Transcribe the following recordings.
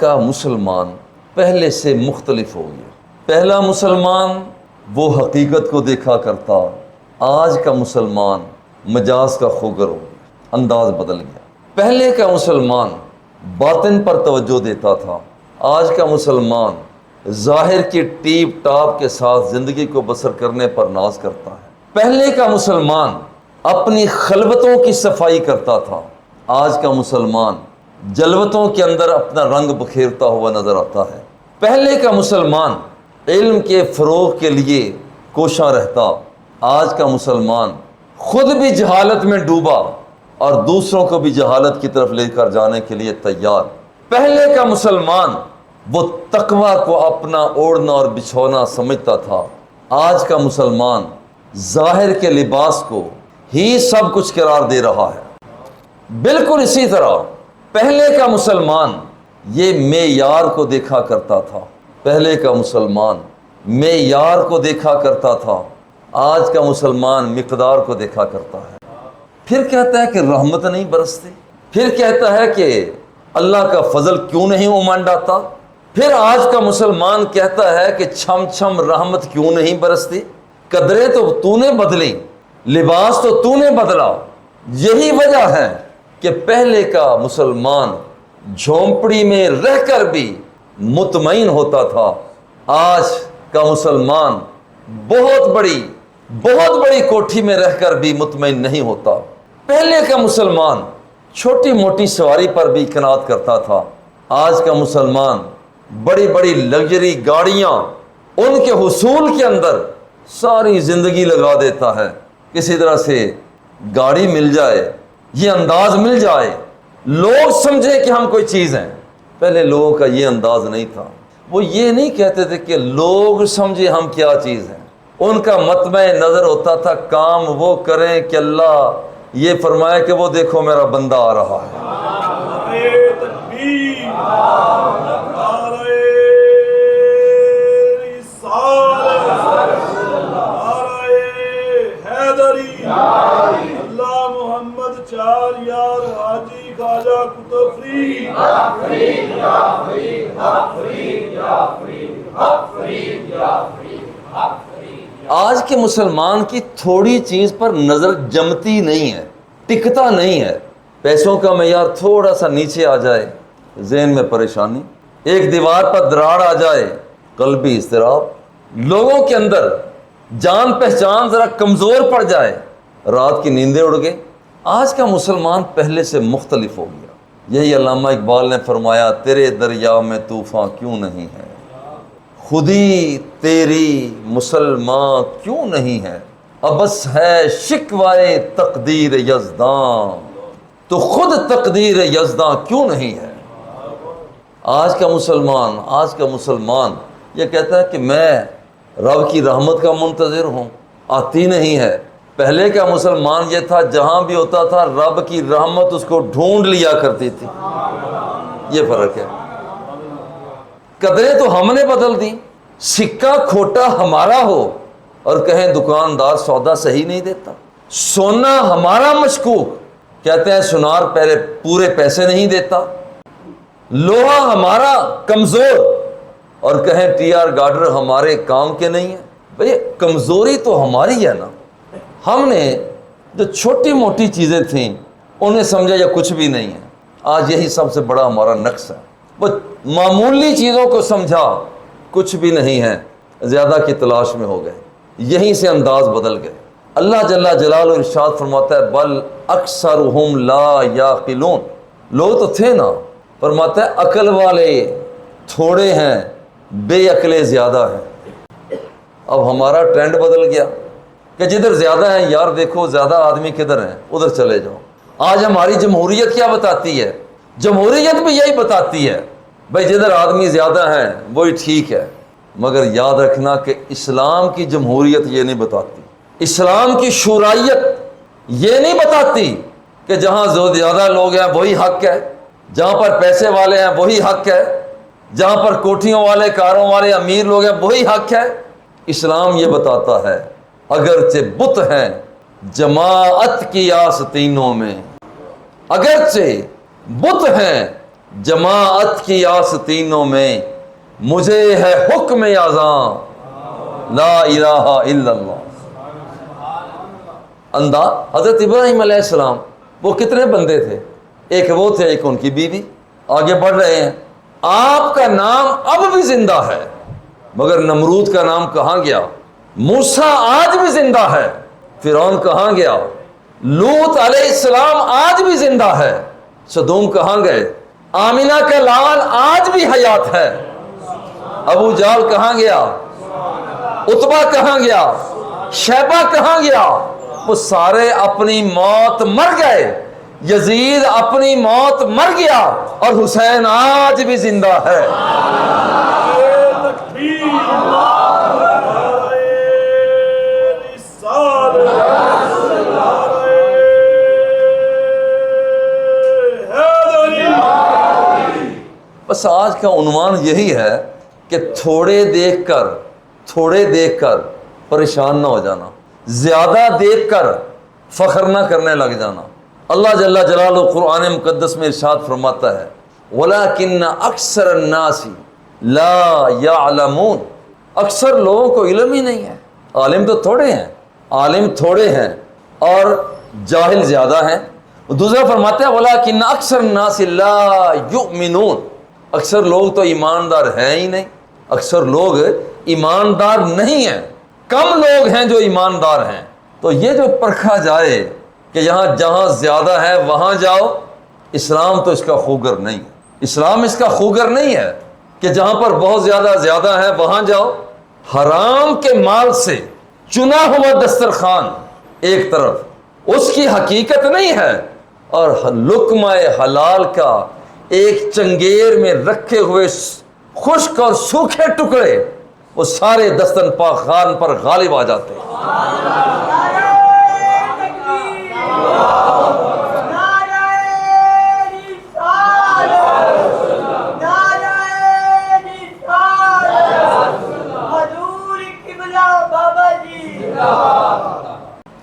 کا مسلمان پہلے سے مختلف ہو گیا۔ پہلا مسلمان وہ حقیقت کو دیکھا کرتا، آج کا مسلمان مجاز کا خوگر ہو گیا، انداز بدل گیا۔ پہلے کا مسلمان باطن پر توجہ دیتا تھا، آج کا مسلمان ظاہر کی ٹیپ ٹاپ کے ساتھ زندگی کو بسر کرنے پر ناز کرتا ہے۔ پہلے کا مسلمان اپنی خلوتوں کی صفائی کرتا تھا، آج کا مسلمان جلوتوں کے اندر اپنا رنگ بکھیرتا ہوا نظر آتا ہے۔ پہلے کا مسلمان علم کے فروغ کے لیے کوشاں رہتا، آج کا مسلمان خود بھی جہالت میں ڈوبا اور دوسروں کو بھی جہالت کی طرف لے کر جانے کے لیے تیار۔ پہلے کا مسلمان وہ تقویٰ کو اپنا اوڑھنا اور بچھونا سمجھتا تھا، آج کا مسلمان ظاہر کے لباس کو ہی سب کچھ قرار دے رہا ہے۔ بالکل اسی طرح پہلے کا مسلمان یہ معیار کو دیکھا کرتا تھا، پہلے کا مسلمان معیار کو دیکھا کرتا تھا، آج کا مسلمان مقدار کو دیکھا کرتا ہے۔ پھر کہتا ہے کہ رحمت نہیں برستی، پھر کہتا ہے کہ اللہ کا فضل کیوں نہیں امنڈ آتا، پھر آج کا مسلمان کہتا ہے کہ چھم چھم رحمت کیوں نہیں برستی۔ قدریں تو تو نے بدلی، لباس تو تو نے بدلا۔ یہی وجہ ہے کہ پہلے کا مسلمان جھونپڑی میں رہ کر بھی مطمئن ہوتا تھا، آج کا مسلمان بہت بڑی کوٹھی میں رہ کر بھی مطمئن نہیں ہوتا۔ پہلے کا مسلمان چھوٹی موٹی سواری پر بھی قناعت کرتا تھا، آج کا مسلمان بڑی بڑی لگژری گاڑیاں ان کے حصول کے اندر ساری زندگی لگا دیتا ہے۔ کسی طرح سے گاڑی مل جائے، یہ انداز مل جائے، لوگ سمجھے کہ ہم کوئی چیز ہیں۔ پہلے لوگوں کا یہ انداز نہیں تھا، وہ یہ نہیں کہتے تھے کہ لوگ سمجھے ہم کیا چیز ہیں، ان کا مطمع نظر ہوتا تھا کام وہ کریں کہ اللہ یہ فرمائے کہ وہ دیکھو میرا بندہ آ رہا ہے۔ اللہ محمد چار یار حاجی خواجہ کتب فرید آج کے مسلمان کی تھوڑی چیز پر نظر جمتی نہیں ہے، ٹکتا نہیں ہے۔ پیسوں کا معیار تھوڑا سا نیچے آ جائے ذہن میں پریشانی، ایک دیوار پر دراڑ آ جائے قلبی اضطراب، لوگوں کے اندر جان پہچان ذرا کمزور پڑ جائے رات کی نیندیں اڑ گئے۔ آج کا مسلمان پہلے سے مختلف ہو گیا۔ یہی علامہ اقبال نے فرمایا، تیرے دریا میں طوفان کیوں نہیں ہے، خودی تیری مسلمان کیوں نہیں ہے، ابس ہے شکوائے تقدیر یزداں، تو خود تقدیر یزداں کیوں نہیں ہے۔ آج کا مسلمان یہ کہتا ہے کہ میں رب کی رحمت کا منتظر ہوں، آتی نہیں ہے۔ پہلے کا مسلمان یہ تھا جہاں بھی ہوتا تھا رب کی رحمت اس کو ڈھونڈ لیا کرتی تھی۔ یہ فرق ہے۔ قدریں تو ہم نے بدل دی، سکہ کھوٹا ہمارا ہو اور کہیں دکاندار سودا صحیح نہیں دیتا، سونا ہمارا مشکوک، کہتے ہیں سنار پہلے پورے پیسے نہیں دیتا، لوہا ہمارا کمزور اور کہیں ٹی آر گارڈر ہمارے کام کے نہیں ہیں۔ بھئی کمزوری تو ہماری ہے نا، ہم نے جو چھوٹی موٹی چیزیں تھیں انہیں سمجھا یا کچھ بھی نہیں ہے۔ آج یہی سب سے بڑا ہمارا نقص ہے، وہ معمولی چیزوں کو سمجھا کچھ بھی نہیں ہے، زیادہ کی تلاش میں ہو گئے، یہیں سے انداز بدل گئے۔ اللہ جل جلالہ ارشاد فرماتا ہے بل اکثرہم لا یعقلون، لوگ تو تھے نا، فرماتا ہے عقل والے تھوڑے ہیں، بے عقلے زیادہ ہیں۔ اب ہمارا ٹرینڈ بدل گیا کہ جدھر زیادہ ہیں یار دیکھو زیادہ آدمی کدھر ہیں ادھر چلے جاؤ۔ آج ہماری جمہوریت کیا بتاتی ہے؟ جمہوریت بھی یہی بتاتی ہے بھائی جدھر آدمی زیادہ ہیں وہی ٹھیک ہے، مگر یاد رکھنا کہ اسلام کی جمہوریت یہ نہیں بتاتی، اسلام کی شورائیت یہ نہیں بتاتی کہ جہاں زیادہ لوگ ہیں وہی حق ہے، جہاں پر پیسے والے ہیں وہی حق ہے، جہاں پر کوٹھیوں والے کاروں والے امیر لوگ ہیں وہی حق ہے۔ اسلام یہ بتاتا ہے اگرچہ بت ہیں جماعت کی آستینوں میں، اگرچہ بت ہیں جماعت کی آستینوں میں مجھے ہے حکم اذاں لا الہ الا اللہ۔ حضرت ابراہیم علیہ السلام وہ کتنے بندے تھے؟ ایک وہ تھے، ایک ان کی بیوی۔ آگے بڑھ رہے ہیں، آپ کا نام اب بھی زندہ ہے، مگر نمرود کا نام کہاں گیا؟ موسیٰ آج بھی زندہ ہے، فرعون کہاں گیا؟ لوط علیہ السلام آج بھی زندہ ہے، سدوم کہاں گئے؟ آمینہ کا لال آج بھی حیات ہے، ابو جہل کہاں گیا؟ عتبہ کہاں گیا؟ شیبہ کہاں گیا؟ وہ سارے اپنی موت مر گئے، یزید اپنی موت مر گیا، اور حسین آج بھی زندہ ہے۔ بس آج کا عنوان یہی ہے کہ تھوڑے دیکھ کر پریشان نہ ہو جانا، زیادہ دیکھ کر فخر نہ کرنے لگ جانا۔ اللہ جل جلالہ قرآن مقدس میں ارشاد فرماتا ہے وَلَكِنَّ أَكْثَرَ النَّاسِ لَا يَعْلَمُونَ، اکثر لوگوں کو علم ہی نہیں ہے۔ عالم تو تھوڑے ہیں اور جاہل زیادہ ہیں۔ دوسرا فرماتا ہے وَلَكِنَّ أَكْثَرَ النَّاسِ لَا يُؤْمِنُونَ، اکثر لوگ تو ایماندار ہیں ہی نہیں، اکثر لوگ ایماندار نہیں ہیں، کم لوگ ہیں جو ایماندار ہیں۔ تو یہ جو پرکھا جائے کہ جہاں زیادہ ہے وہاں جاؤ، اسلام تو اس کا خوگر نہیں ہے۔ اسلام اس کا خوگر نہیں ہے کہ جہاں پر بہت زیادہ ہے وہاں جاؤ۔ حرام کے مال سے چنا ہوا دسترخوان ایک طرف، اس کی حقیقت نہیں ہے، اور لقمہ حلال کا ایک چنگیر میں رکھے ہوئے خشک اور سوکھے ٹکڑے وہ سارے دسترخوان پر غالب آ جاتے ہیں۔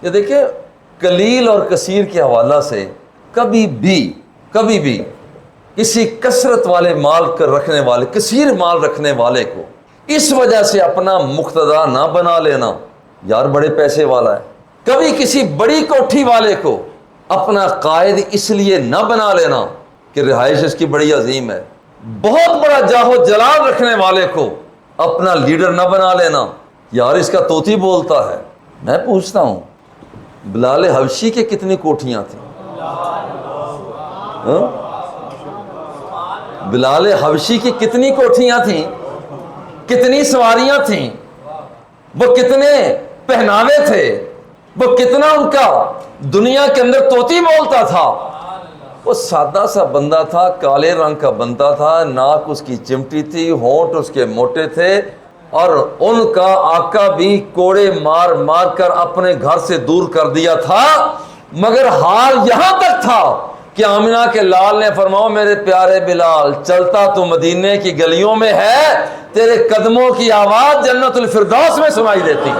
یہ دیکھیں، قلیل اور کثیر کے حوالہ سے کبھی بھی کسی کثرت والے مال کر رکھنے والے، کثیر مال رکھنے والے کو اس وجہ سے اپنا مقتدا نہ بنا لینا، یار بڑے پیسے والا ہے۔ کبھی کسی بڑی کوٹھی والے کو اپنا قائد اس لیے نہ بنا لینا کہ رہائش اس کی بڑی عظیم ہے۔ بہت بڑا جاہو جلال رکھنے والے کو اپنا لیڈر نہ بنا لینا، یار اس کا طوطی بولتا ہے۔ میں پوچھتا ہوں، بلال حبشی کے کتنی کوٹھیاں تھیں؟ بلال حبشی کی کتنی کوٹھیاں تھیں؟ کتنی سواریاں تھیں؟ وہ کتنے پہناوے تھے؟ وہ کتنا ان کا دنیا کے اندر طوطی بولتا تھا؟ وہ سادہ سا بندہ تھا، کالے رنگ کا بندہ تھا، ناک اس کی چمٹی تھی، ہونٹ اس کے موٹے تھے، اور ان کا آقا بھی کوڑے مار مار کر اپنے گھر سے دور کر دیا تھا، مگر حال یہاں تک تھا کہ آمنہ کے لال نے فرمایا میرے پیارے بلال، چلتا تو مدینے کی گلیوں میں ہے، تیرے قدموں کی آواز جنت الفردوس میں سنائی دیتی۔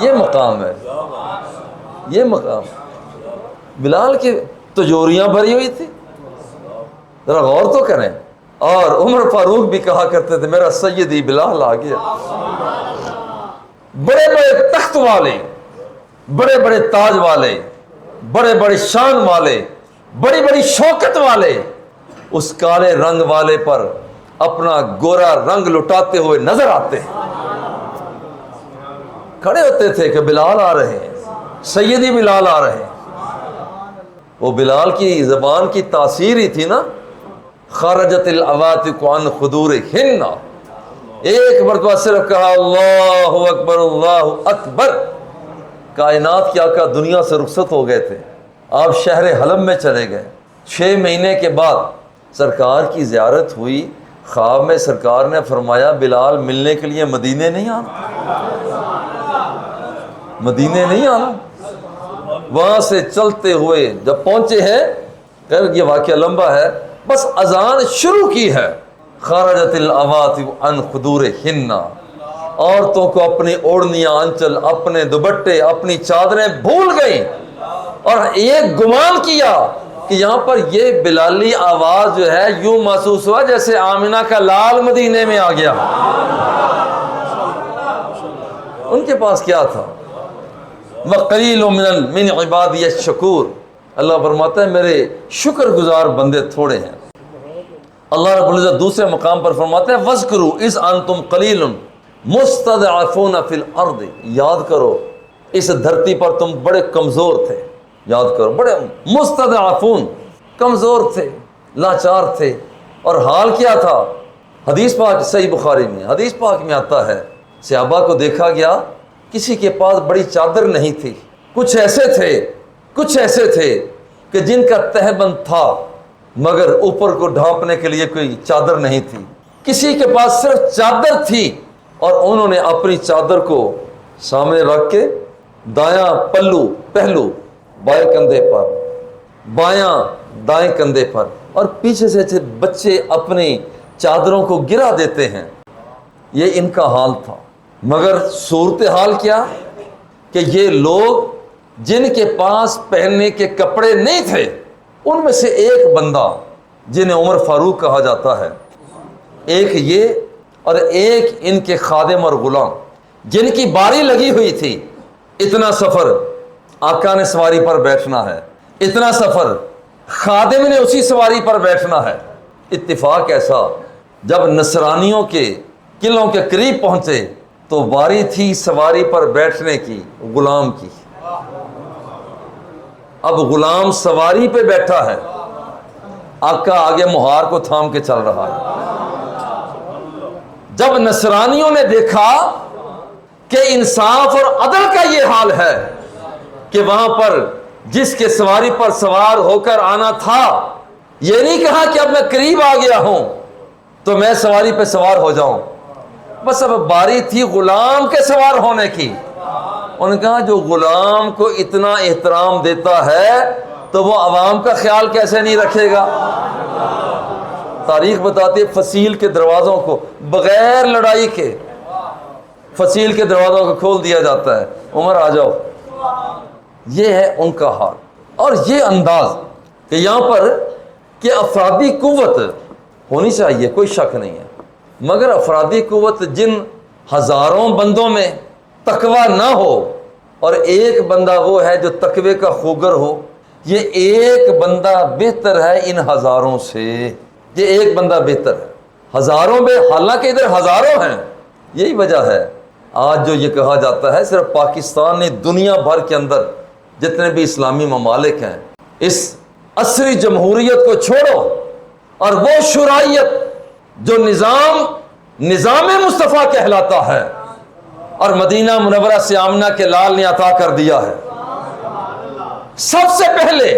یہ مقام ہے، یہ مقام۔ بلال کی تجوریاں بھری ہوئی تھی، ذرا غور تو کریں۔ اور عمر فاروق بھی کہا کرتے تھے میرا سیدی بلال آ گیا۔ بڑے بڑے تخت والے، بڑے بڑے تاج والے، بڑے بڑے شان والے، بڑی بڑی شوکت والے اس کالے رنگ والے پر اپنا گورا رنگ لٹاتے ہوئے نظر آتے ہیں، کھڑے ہوتے تھے کہ بلال آ رہے ہیں، سیدی بلال آ رہے ہیں۔ وہ بلال کی زبان کی تاثیر ہی تھی نا، خرجت العواتق عن خدورہن، ایک مرتبہ صرف کہا اللہ اکبر اللہ اکبر، کائنات کے آقا دنیا سے رخصت ہو گئے تھے، آپ شہر حلب میں چلے گئے۔ 6 مہینے کے بعد سرکار کی زیارت ہوئی، خواب میں سرکار نے فرمایا بلال ملنے کے لیے مدینے نہیں آنا، مدینے نہیں آنا۔ وہاں سے چلتے ہوئے جب پہنچے ہیں، یہ واقعہ لمبا ہے، بس اذان شروع کی ہے، خرجت العواتق عن خدورہن، عورتوں کو اپنی اوڑھنیاں، انچل، اپنے دوپٹے، اپنی چادریں بھول گئیں، اور ایک گمان کیا کہ یہاں پر یہ بلالی آواز جو ہے یوں محسوس ہوا جیسے آمنہ کا لال مدینے میں آ گیا. ان کے پاس کیا تھا؟ وَقَلِيلٌ مِّنْ عِبَادِيَ الشَّكُورُ. اللہ فرماتا ہے میرے شکر گزار بندے تھوڑے ہیں. اللہ رب العزت دوسرے مقام پر فرماتا ہے وَاذْكُرُوا إِذْ أَنْتُمْ قَلِيلٌ مُسْتَضْعَفُونَ فِي الْأَرْضِ. یاد کرو اس دھرتی پر تم بڑے کمزور تھے. یاد کرو بڑے مستضعفون، کمزور تھے، لاچار تھے. اور حال کیا تھا؟ حدیث پاک صحیح بخاری میں، حدیث پاک میں آتا ہے صحابہ کو دیکھا گیا کسی کے پاس بڑی چادر نہیں تھی. کچھ ایسے تھے کہ جن کا تہبند تھا مگر اوپر کو ڈھانپنے کے لیے کوئی چادر نہیں تھی. کسی کے پاس صرف چادر تھی اور انہوں نے اپنی چادر کو سامنے رکھ کے دایاں پہلو بائیں کندھے پر، بایاں دائیں کندھے پر، اور پیچھے سے بچے اپنی چادروں کو گرا دیتے ہیں. یہ ان کا حال تھا. مگر صورتحال کیا کہ یہ لوگ جن کے پاس پہننے کے کپڑے نہیں تھے ان میں سے ایک بندہ جنہیں عمر فاروق کہا جاتا ہے، ایک یہ اور ایک ان کے خادم اور غلام جن کی باری لگی ہوئی تھی. اتنا سفر آقا نے سواری پر بیٹھنا ہے، اتنا سفر خادم نے اسی سواری پر بیٹھنا ہے. اتفاق ایسا جب نصرانیوں کے قلعوں کے قریب پہنچے تو باری تھی سواری پر بیٹھنے کی غلام کی. اب غلام سواری پہ بیٹھا ہے، آقا آگے مہار کو تھام کے چل رہا ہے. جب نصرانیوں نے دیکھا کہ انصاف اور عدل کا یہ حال ہے کہ وہاں پر جس کے سواری پر سوار ہو کر آنا تھا یہ نہیں کہا کہ اب میں قریب آ گیا ہوں تو میں سواری پہ سوار ہو جاؤں، بس اب باری تھی غلام کے سوار ہونے کی. انہوں نے کہا جو غلام کو اتنا احترام دیتا ہے تو وہ عوام کا خیال کیسے نہیں رکھے گا. تاریخ بتاتی ہے فصیل کے دروازوں کو بغیر لڑائی کے فصیل کے دروازوں کو کھول دیا جاتا ہے، عمر آ جاؤ. یہ ہے ان کا حال. اور یہ انداز کہ یہاں پر کہ افرادی قوت ہونی چاہیے کوئی شک نہیں ہے، مگر افرادی قوت جن ہزاروں بندوں میں تقوی نہ ہو اور ایک بندہ وہ ہے جو تقوی کا خوگر ہو، یہ ایک بندہ بہتر ہے ان ہزاروں سے. یہ ایک بندہ بہتر ہے ہزاروں میں، حالانکہ ادھر ہزاروں ہیں. یہی وجہ ہے آج جو یہ کہا جاتا ہے صرف پاکستان نے دنیا بھر کے اندر جتنے بھی اسلامی ممالک ہیں اس عصری جمہوریت کو چھوڑو اور وہ شرائعت جو نظام مصطفیٰ کہلاتا ہے اور مدینہ منورہ سے آمنہ کے لال نے عطا کر دیا ہے، سب سے پہلے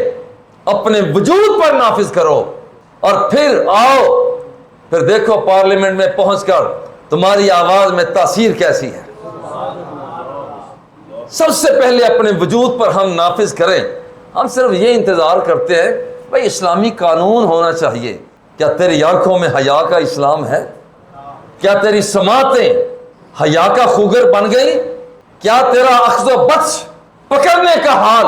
اپنے وجود پر نافذ کرو اور پھر آؤ، پھر دیکھو پارلیمنٹ میں پہنچ کر تمہاری آواز میں تاثیر کیسی ہے. سب سے پہلے اپنے وجود پر ہم نافذ کریں. ہم صرف یہ انتظار کرتے ہیں بھائی اسلامی قانون ہونا چاہیے. کیا تیری آنکھوں میں حیا کا اسلام ہے؟ کیا تیری سماعتیں حیا کا خوگر بن گئی؟ کیا تیرا اخذ و بطش پکڑنے کا حال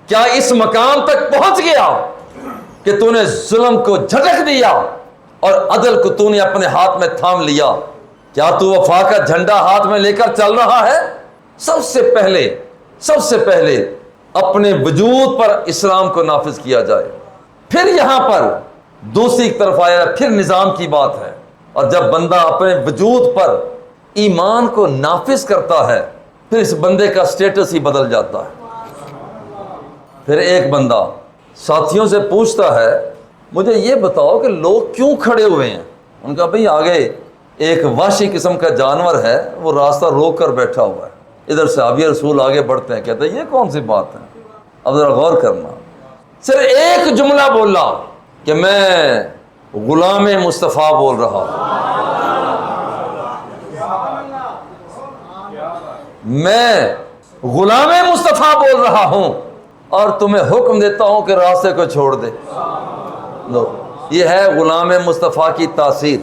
کیا اس مقام تک پہنچ گیا کہ تو نے ظلم کو جھٹک دیا اور عدل کو تو نے اپنے ہاتھ میں تھام لیا؟ کیا تو وفا کا جھنڈا ہاتھ میں لے کر چل رہا ہے؟ سب سے پہلے اپنے وجود پر اسلام کو نافذ کیا جائے. پھر یہاں پر دوسری طرف آیا پھر نظام کی بات ہے. اور جب بندہ اپنے وجود پر ایمان کو نافذ کرتا ہے پھر اس بندے کا سٹیٹس ہی بدل جاتا ہے. پھر ایک بندہ ساتھیوں سے پوچھتا ہے مجھے یہ بتاؤ کہ لوگ کیوں کھڑے ہوئے ہیں؟ ان کا بھئی آگے ایک وحشی قسم کا جانور ہے وہ راستہ روک کر بیٹھا ہوا ہے. ادھر صحابی رسول آگے بڑھتے ہیں، کہتے ہیں یہ کون سی بات ہے؟ اب ذرا غور کرنا. صرف ایک جملہ بولا کہ میں غلام مصطفیٰ بول رہا ہوں، میں غلام مصطفیٰ بول رہا ہوں اور تمہیں حکم دیتا ہوں کہ راستے کو چھوڑ دے. لو یہ ہے غلام مصطفیٰ کی تاثیر.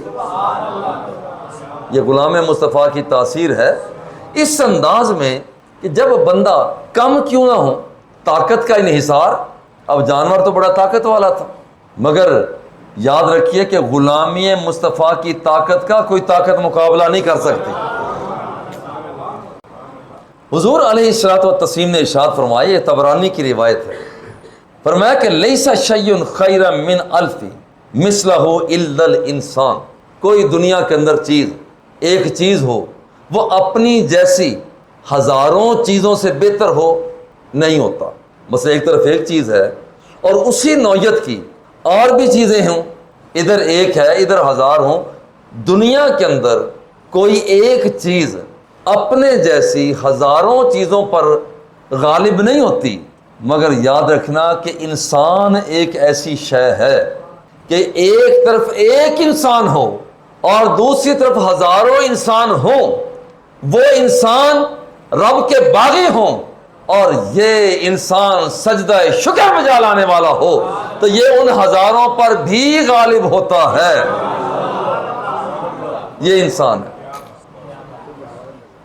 یہ غلام مصطفیٰ کی تاثیر ہے اس انداز میں کہ جب بندہ کم کیوں نہ ہو طاقت کا انحصار. اب جانور تو بڑا طاقت والا تھا، مگر یاد رکھیے کہ غلامی مصطفیٰ کی طاقت کا کوئی طاقت مقابلہ نہیں کر سکتی. حضور علیہ الصلوۃ والتسلیم نے ارشاد فرمایا، یہ طبرانی کی روایت ہے، فرمایا کہ لیس شیء خیر من الف مثلہ الا الانسان. کوئی دنیا کے اندر چیز، ایک چیز ہو وہ اپنی جیسی ہزاروں چیزوں سے بہتر ہو نہیں ہوتا. بس ایک طرف ایک چیز ہے اور اسی نوعیت کی اور بھی چیزیں ہوں، ادھر ایک ہے ادھر ہزار ہوں. دنیا کے اندر کوئی ایک چیز اپنے جیسی ہزاروں چیزوں پر غالب نہیں ہوتی. مگر یاد رکھنا کہ انسان ایک ایسی شے ہے کہ ایک طرف ایک انسان ہو اور دوسری طرف ہزاروں انسان ہوں، وہ انسان رب کے باغی ہوں اور یہ انسان سجدہ شکر بجا لانے والا ہو تو یہ ان ہزاروں پر بھی غالب ہوتا ہے. یہ انسان ہے.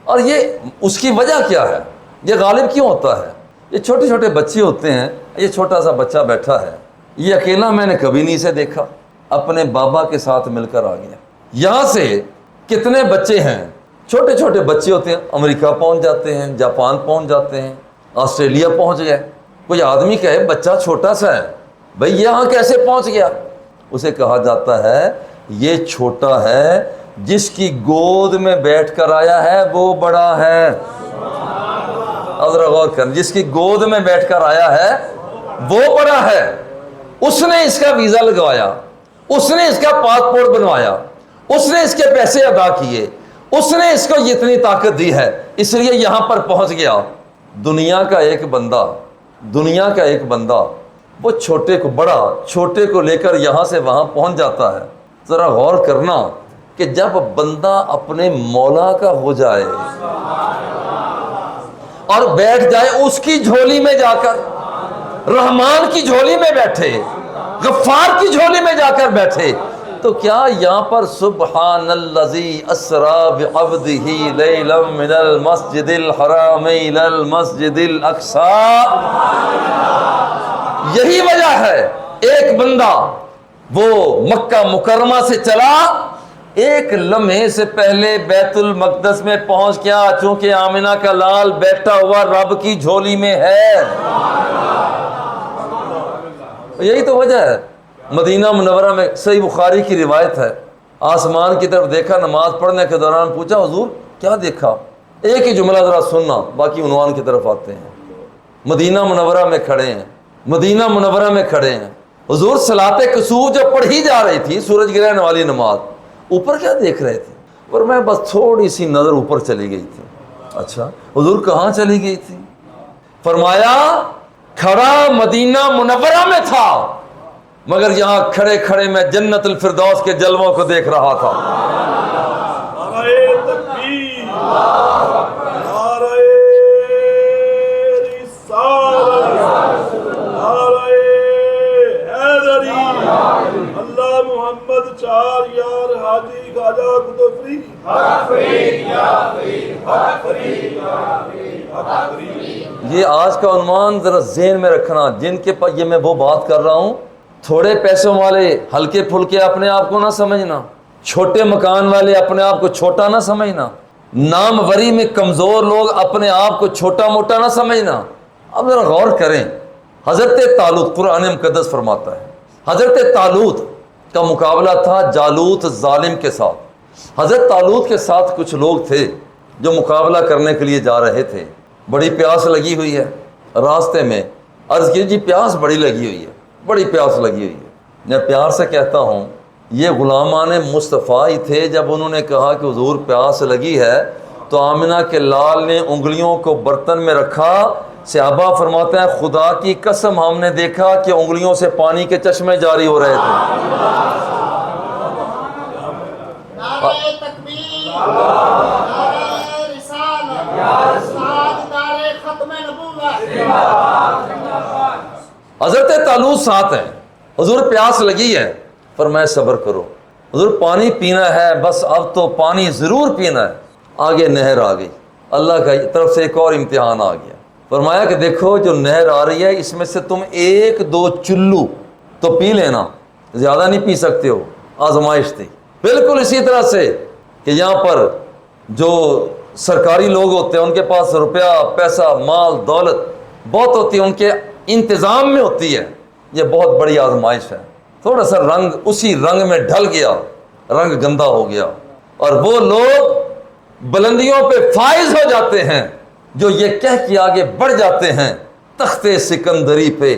اور یہ اس کی وجہ کیا ہے؟ یہ غالب کیوں ہوتا ہے؟ یہ چھوٹے چھوٹے بچے ہوتے ہیں. یہ چھوٹا سا بچہ بیٹھا ہے، یہ اکیلا میں نے کبھی نہیں اسے دیکھا، اپنے بابا کے ساتھ مل کر آ گیا. یہاں سے کتنے بچے ہیں، چھوٹے چھوٹے بچے ہوتے ہیں، امریکہ پہنچ جاتے ہیں، جاپان پہنچ جاتے ہیں، آسٹریلیا پہنچ گئے. کوئی آدمی کہے بچہ چھوٹا سا ہے، بھئی یہاں کیسے پہنچ گیا؟ اسے کہا جاتا ہے یہ چھوٹا ہے، جس کی گود میں بیٹھ کر آیا ہے وہ بڑا ہے. ذرا غور کر، جس کی گود میں بیٹھ کر آیا ہے وہ بڑا ہے. اس نے اس کا ویزا لگوایا، اس نے اس کا پاسپورٹ بنوایا، اس نے اس کے پیسے ادا کیے، اس نے اس کو اتنی طاقت دی ہے، اس لیے یہاں پر پہنچ گیا. دنیا کا ایک بندہ وہ چھوٹے کو بڑا، چھوٹے کو لے کر یہاں سے وہاں پہنچ جاتا ہے. ذرا غور کرنا کہ جب بندہ اپنے مولا کا ہو جائے اور بیٹھ جائے اس کی جھولی میں جا کر، رحمان کی جھولی میں بیٹھے، غفار کی جھولی میں جا کر بیٹھے، تو کیا یہاں پر سبحان الذی اسری بعبدہ لیلا من المسجد الحرام الی المسجد الاقصی، یہی وجہ ہے ایک بندہ وہ مکہ مکرمہ سے چلا، ایک لمحے سے پہلے بیت المقدس میں پہنچ گیا، چونکہ آمنہ کا لال بیٹھا ہوا رب کی جھولی میں ہے. یہی تو وجہ ہے. مدینہ منورہ میں صحیح بخاری کی روایت ہے، آسمان کی طرف دیکھا، نماز پڑھنے کے دوران پوچھا حضور کیا دیکھا؟ ایک ہی جملہ ذرا سننا، باقی عنوان کی طرف آتے ہیں. مدینہ منورہ میں کھڑے ہیں، حضور صلاۃ کسوف جو پڑھی جا رہی تھی، سورج گرہن والی نماز، اوپر کیا دیکھ رہے تھے؟ اور میں بس تھوڑی سی نظر اوپر چلی گئی تھی. اچھا حضور کہاں چلی گئی تھی؟ فرمایا کھڑا مدینہ منورہ میں تھا، مگر یہاں کھڑے کھڑے میں جنت الفردوس کے جلووں کو دیکھ رہا تھا. نعرہ تکبیر، نعرہ رسالت، نعرہ حیدری، اللہ محمد چار یار حاجی خواجہ قطب فری. یہ آج کا عنوان ذرا ذہن میں رکھنا، جن کے پاس یہ میں وہ بات کر رہا ہوں، تھوڑے پیسوں والے ہلکے پھلکے اپنے آپ کو نہ سمجھنا، چھوٹے مکان والے اپنے آپ کو چھوٹا نہ سمجھنا، ناموری میں کمزور لوگ اپنے آپ کو چھوٹا موٹا نہ سمجھنا. اب ذرا غور کریں، حضرت طالوت، قرآن مقدس فرماتا ہے حضرت طالوت کا مقابلہ تھا جالوت ظالم کے ساتھ. حضرت طالوت کے ساتھ کچھ لوگ تھے جو مقابلہ کرنے کے لیے جا رہے تھے. بڑی پیاس لگی ہوئی ہے، راستے میں عرض کی جی پیاس بڑی لگی ہوئی ہے، بڑی پیاس لگی ہوئی ہے. میں پیار سے کہتا ہوں یہ غلامان مصطفیٰ ہی تھے. جب انہوں نے کہا کہ حضور پیاس لگی ہے تو آمنہ کے لال نے انگلیوں کو برتن میں رکھا. صحابہ فرماتے ہیں خدا کی قسم ہم نے دیکھا کہ انگلیوں سے پانی کے چشمے جاری ہو رہے تھے. نعرہ تکبیر، نعرہ رسالت، نعرہ ختم نبوت. حضرت طالوت ساتھ ہیں، حضور پیاس لگی ہے، فرمایا صبر کرو حضور پانی پینا ہے، بس اب تو پانی ضرور پینا ہے. آگے نہر آ گئی، اللہ کی طرف سے ایک اور امتحان آ گیا. فرمایا کہ دیکھو جو نہر آ رہی ہے اس میں سے تم 1-2 چلو تو پی لینا، زیادہ نہیں پی سکتے ہو، آزمائش تھی۔ بالکل اسی طرح سے کہ یہاں پر جو سرکاری لوگ ہوتے ہیں ان کے پاس روپیہ پیسہ مال دولت بہت ہوتی ہے، ان کے انتظام میں ہوتی ہے، یہ بہت بڑی آزمائش ہے۔ تھوڑا سا رنگ اسی رنگ میں ڈھل گیا، رنگ گندا ہو گیا، اور وہ لوگ بلندیوں پہ فائز ہو جاتے ہیں جو یہ کہہ کے آگے بڑھ جاتے ہیں تخت سکندری پہ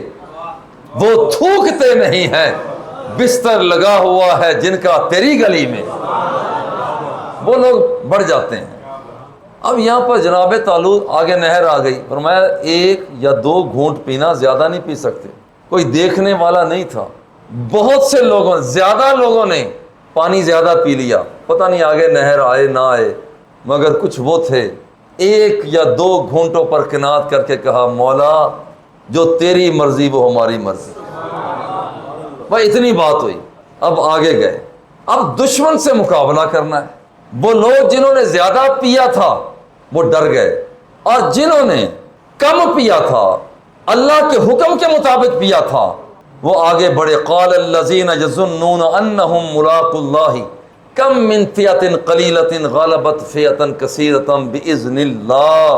وہ تھوکتے نہیں ہیں، بستر لگا ہوا ہے جن کا تیری گلی میں، وہ لوگ بڑھ جاتے ہیں۔ اب یہاں پر جناب طالوت آگے نہر آ گئی، فرمایا 1 یا 2 گھونٹ پینا، زیادہ نہیں پی سکتے۔ کوئی دیکھنے والا نہیں تھا، بہت سے لوگوں، زیادہ لوگوں نے پانی زیادہ پی لیا، پتہ نہیں آگے نہر آئے نہ آئے، مگر کچھ وہ تھے 1 یا 2 گھونٹوں پر قناعت کر کے کہا مولا جو تیری مرضی وہ ہماری مرضی۔ بھائی اتنی بات ہوئی، اب آگے گئے، اب دشمن سے مقابلہ کرنا ہے۔ وہ لوگ جنہوں نے زیادہ پیا تھا وہ ڈر گئے، اور جنہوں نے کم پیا تھا اللہ کے حکم کے مطابق پیا تھا وہ آگے بڑھے۔ قال الذین یظنون انہم ملاقو اللہ کم من فئۃ قلیلۃ غلبت فئۃ کثیرۃ باذن اللہ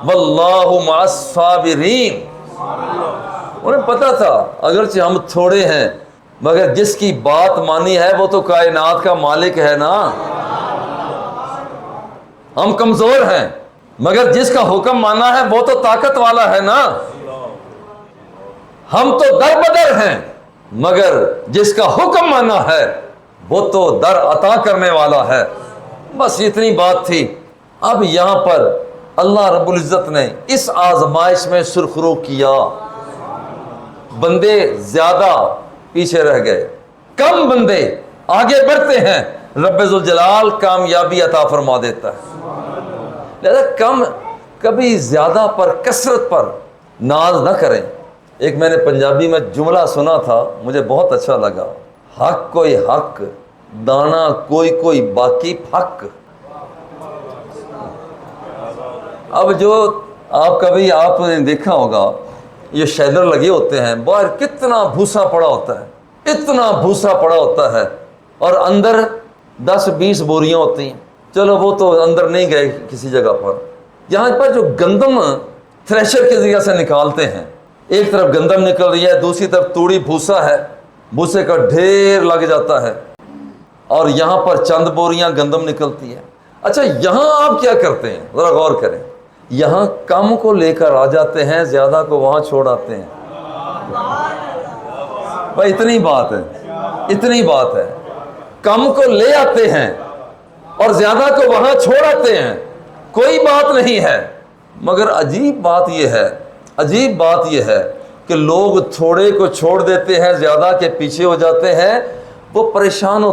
واللہ مع الصابرین۔ انہیں پتا تھا اگرچہ ہم تھوڑے ہیں مگر جس کی بات مانی ہے وہ تو کائنات کا مالک ہے نا، ہم کمزور ہیں مگر جس کا حکم مانا ہے وہ تو طاقت والا ہے نا، ہم تو در بدر ہیں مگر جس کا حکم مانا ہے وہ تو در عطا کرنے والا ہے۔ بس اتنی بات تھی۔ اب یہاں پر اللہ رب العزت نے اس آزمائش میں سرخرو کیا، بندے زیادہ پیچھے رہ گئے، کم بندے آگے بڑھتے ہیں، رب ذوالجلال کامیابی عطا فرما دیتا ہے۔ لہذا کبھی زیادہ پر کثرت پر ناز نہ کریں۔ ایک میں نے پنجابی میں جملہ سنا تھا، مجھے بہت اچھا لگا، حق کوئی حق دانا کوئی باقی پھک۔ اب جو آپ نے دیکھا ہوگا یہ شیلر لگے ہوتے ہیں، باہر کتنا بھوسا پڑا ہوتا ہے، اتنا بھوسا پڑا ہوتا ہے، اور اندر 10-20 بوریاں ہوتی ہیں۔ چلو وہ تو اندر نہیں گئے کسی جگہ پر، یہاں پر جو گندم تھریشر کے ذریعے سے نکالتے ہیں، ایک طرف گندم نکل رہی ہے، دوسری طرف توڑی بھوسا ہے، بھوسے کا ڈھیر لگ جاتا ہے، اور یہاں پر چند بوریاں گندم نکلتی ہے۔ اچھا یہاں آپ کیا کرتے ہیں ذرا غور کریں، یہاں کم کو لے کر آ جاتے ہیں، زیادہ کو وہاں چھوڑ آتے ہیں۔ بھائی اتنی بات ہے، کم کو لے آتے ہیں اور زیادہ کو وہاں چھوڑ آتے ہیں، کوئی بات نہیں ہے، مگر عجیب بات یہ ہے کہ لوگ تھوڑے کو چھوڑ دیتے ہیں، زیادہ کے پیچھے ہو جاتے ہیں، وہ پریشان ہو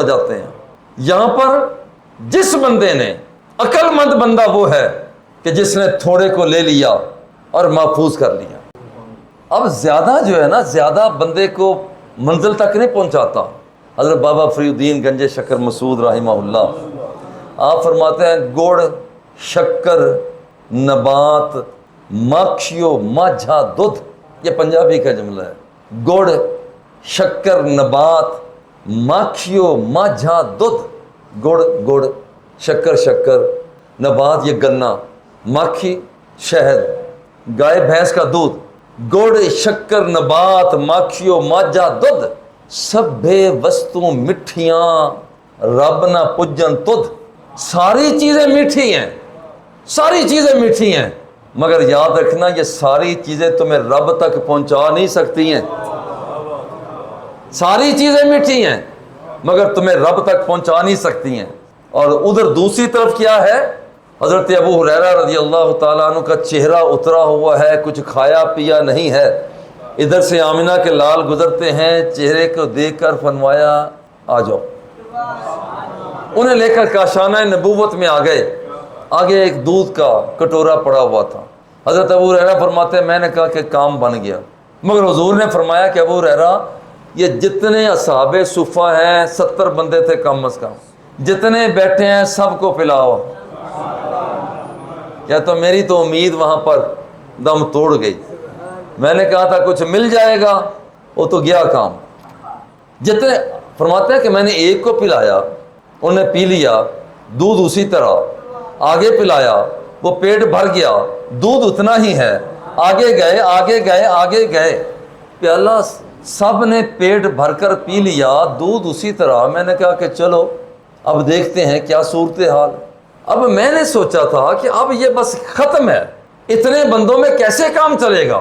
جاتے ہیں۔ یہاں پر جس بندے نے، عقل مند بندہ وہ ہے کہ جس نے تھوڑے کو لے لیا اور محفوظ کر لیا۔ اب زیادہ جو ہے نا، زیادہ بندے کو منزل تک نہیں پہنچاتا۔ حضرت بابا فرید الدین گنج شکر مسعود رحمہ اللہ آپ فرماتے ہیں گڑ شکر نبات ماکھیو ماجھا دودھ، یہ پنجابی کا جملہ ہے، گڑ شکر نبات ماکھیو ماجھا دودھ، گڑ شکر نبات یہ گنا، ماکھی شہد، گائے بھینس کا دودھ، گڑ شکر نبات ماکھیو ماجھا دودھ، سبھے وستو مٹھیاں رب نہ پجن تدھ۔ ساری چیزیں میٹھی ہیں، مگر یاد رکھنا یہ ساری چیزیں تمہیں رب تک پہنچا نہیں سکتی ہیں۔ ساری چیزیں میٹھی ہیں مگر تمہیں رب تک پہنچا نہیں سکتی ہیں۔ اور ادھر دوسری طرف کیا ہے، حضرت ابو ہریرہ رضی اللہ تعالیٰ عنہ کا چہرہ اترا ہوا ہے، کچھ کھایا پیا نہیں ہے، ادھر سے آمنہ کے لال گزرتے ہیں، چہرے کو دیکھ کر فرمایا آ جاؤ، انہیں لے کر کاشانہ نبوت میں آ گئے۔ آگے ایک دودھ کا کٹورا پڑا ہوا تھا، حضرت ابو ہریرہ فرماتے ہیں میں نے کہا کہ کام بن گیا، مگر حضور نے فرمایا کہ ابو ہریرہ یہ جتنے اصحاب صفہ ہیں 70 بندے تھے کم از کم، جتنے بیٹھے ہیں سب کو پلاؤ، کیا تو میری تو امید وہاں پر دم توڑ گئی. میں نے کہا تھا کچھ مل جائے گا، وہ تو گیا کام. جتنے فرماتے ہیں کہ میں نے ایک کو پلایا، انہوں نے پی لیا، دودھ اسی طرح، آگے پلایا، وہ پیٹ بھر گیا، دودھ اتنا ہی ہے، آگے گئے آگے گئے آگے گئے، پیالہ سب نے پیٹ بھر کر پی لیا، دودھ اسی طرح. میں نے کہا کہ چلو اب دیکھتے ہیں کیا صورتحال. اب میں نے سوچا تھا کہ اب یہ بس ختم ہے، اتنے بندوں میں کیسے کام چلے گا.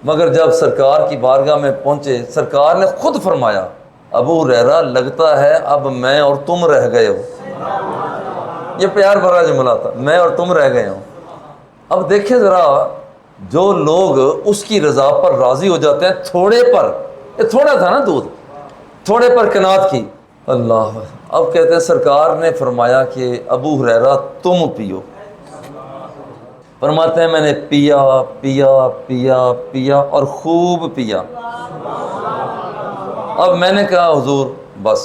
مگر جب سرکار کی بارگاہ میں پہنچے، سرکار نے خود فرمایا ابو ہریرہ لگتا ہے اب میں اور تم رہ گئے ہو. یہ پیار بھرا جملہ تھا، میں اور تم رہ گئے ہوں. اب دیکھیں ذرا، جو لوگ اس کی رضا پر راضی ہو جاتے ہیں تھوڑے پر، یہ تھوڑا تھا نا دودھ، تھوڑے پر قناعت کی. اللہ، اب کہتے ہیں سرکار نے فرمایا کہ ابو ہریرہ تم پیو. فرماتے ہیں میں نے پیا پیا پیا پیا اور خوب پیا. اب میں نے کہا حضور بس،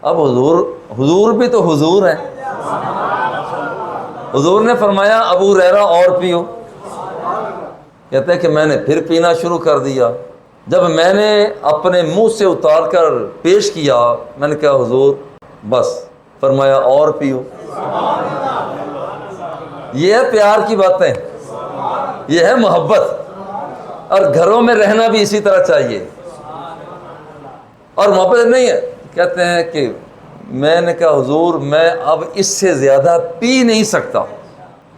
اب حضور بھی تو حضور ہیں. حضور نے فرمایا ابو ہریرہ اور پیو. کہتے ہیں کہ میں نے پھر پینا شروع کر دیا. جب میں نے اپنے منہ سے اتار کر پیش کیا، میں نے کہا حضور بس. فرمایا اور پیو. یہ ہے پیار کی باتیں، یہ ہے محبت. اور گھروں میں رہنا بھی اسی طرح چاہیے. اور محبت نہیں ہے، کہتے ہیں کہ میں نے کہا حضور میں اب اس سے زیادہ پی نہیں سکتا.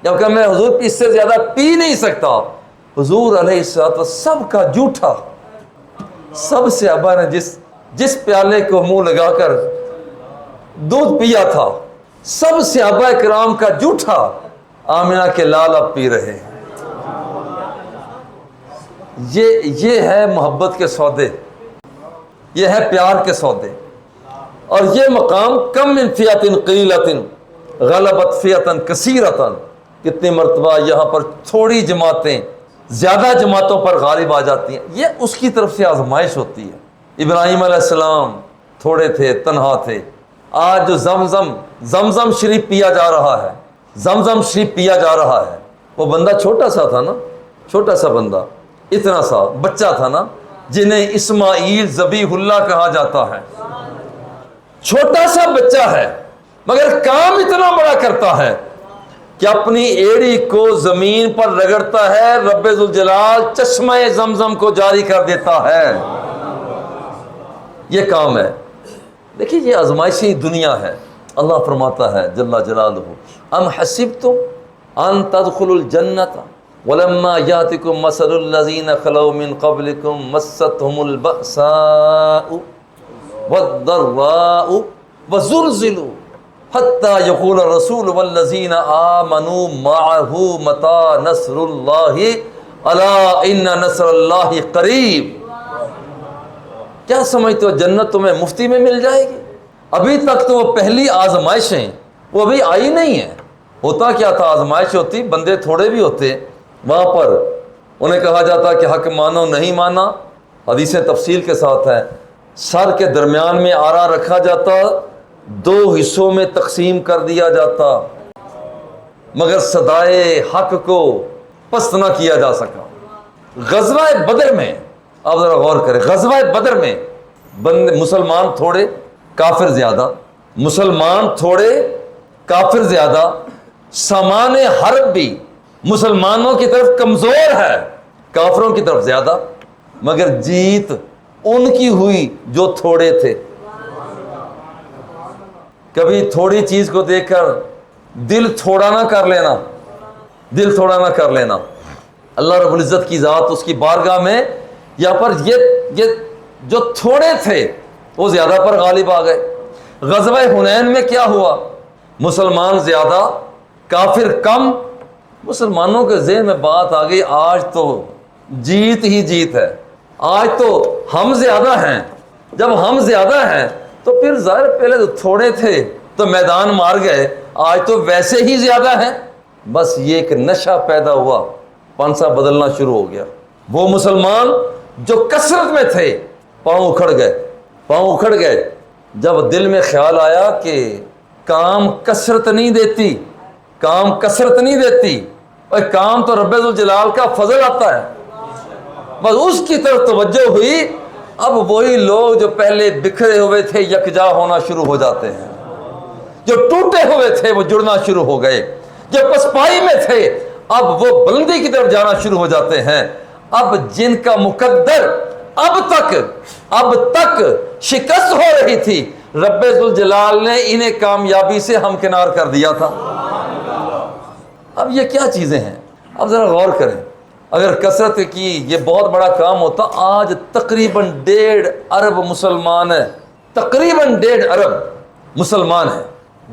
جب کہ میں حضور اس سے زیادہ پی نہیں سکتا. حضور علیہ الصلوۃ والسلام سب کا جھوٹا، سب صحابہ نے جس پیالے کو منہ لگا کر دودھ پیا تھا، سب صحابہ کرام کا جھوٹا آمنہ کے لال اب پی رہے ہیں. یہ ہے محبت کے سودے، یہ ہے پیار کے سودے. اور یہ مقام کم من فئۃ قلیلۃ غلبت فئۃ کثیرۃ، کتنی مرتبہ یہاں پر تھوڑی جماعتیں زیادہ جماعتوں پر غالب آ جاتی ہیں. یہ اس کی طرف سے آزمائش ہوتی ہے. ابراہیم علیہ السلام تھوڑے تھے، تنہا تھے. آج جو زمزم شریف پیا جا رہا ہے، زمزم شریف پیا جا رہا ہے، وہ بندہ چھوٹا سا تھا نا، چھوٹا سا بندہ، اتنا سا بچہ تھا نا، جنہیں اسماعیل ذبیح اللہ کہا جاتا ہے. چھوٹا سا بچہ ہے مگر کام اتنا بڑا کرتا ہے کہ اپنی ایڑی کو زمین پر رگڑتا ہے، رب ذوالجلال چشمہ زمزم کو جاری کر دیتا ہے. یہ کام ہے. دیکھیے یہ آزمائشی دنیا ہے. اللہ فرماتا ہے جل جلالہ ام حسبتم ان تدخلوا الجنۃ ولما یاتکم مثل الذین خلوا من قبلکم مستهم البأساء والضراء وزلزلوا حتی یقول الرسول والذین آمنوا معه متی نصر اللہ الا ان نصر اللہ قریب. کیا سمجھتے ہو جنت تمہیں مفتی میں مل جائے گی؟ ابھی تک تو وہ پہلی آزمائشیں وہ ابھی آئی نہیں ہیں. ہوتا کیا تھا، آزمائش ہوتی، بندے تھوڑے بھی ہوتے، وہاں پر انہیں کہا جاتا کہ حق مانو، نہیں مانا. حدیث تفصیل کے ساتھ ہے. سر کے درمیان میں آرا رکھا جاتا، 2 حصوں میں تقسیم کر دیا جاتا، مگر صدائے حق کو پست نہ کیا جا سکا. غزوہ بدر میں آپ ذرا غور کریں، غزوہ بدر میں مسلمان تھوڑے کافر زیادہ، مسلمان تھوڑے کافر زیادہ. سامان حرب بھی مسلمانوں کی طرف کمزور ہے، کافروں کی طرف زیادہ، مگر جیت ان کی ہوئی جو تھوڑے تھے. کبھی تھوڑی چیز کو دیکھ کر دل تھوڑا نہ کر لینا، دل تھوڑا نہ کر لینا. اللہ رب العزت کی ذات، اس کی بارگاہ میں یہاں پر یہ جو تھوڑے تھے وہ زیادہ پر غالب آ گئے. غزوہ حنین میں کیا ہوا؟ مسلمان زیادہ کافر کم. مسلمانوں کے ذہن میں بات آ گئی آج تو جیت ہی جیت ہے، آج تو ہم زیادہ ہیں. جب ہم زیادہ ہیں تو پھر ظاہر پہلے تو تھوڑے تھے تو میدان مار گئے، آج تو ویسے ہی زیادہ ہیں. بس یہ ایک نشہ پیدا ہوا، پانسا بدلنا شروع ہو گیا. وہ مسلمان جو کثرت میں تھے پاؤں اکھڑ گئے، پاؤں اکھڑ گئے. جب دل میں خیال آیا کہ کام کثرت نہیں دیتی، کام کثرت نہیں دیتی، اور کام تو رب ذوالجلال کا فضل آتا ہے، بس اس کی طرف توجہ ہوئی، اب وہی لوگ جو پہلے بکھرے ہوئے تھے یکجا ہونا شروع ہو جاتے ہیں، جو ٹوٹے ہوئے تھے وہ جڑنا شروع ہو گئے، جو پسپائی میں تھے اب وہ بلندی کی طرف جانا شروع ہو جاتے ہیں۔ اب جن کا مقدر اب تک شکست ہو رہی تھی، رب ذوالجلال نے انہیں کامیابی سے ہمکنار کر دیا تھا۔ اب یہ کیا چیزیں ہیں؟ اب ذرا غور کریں، اگر کثرت کی یہ بہت بڑا کام ہوتا، آج تقریباً 1.5 ارب مسلمان ہیں، تقریباً 1.5 ارب مسلمان ہیں،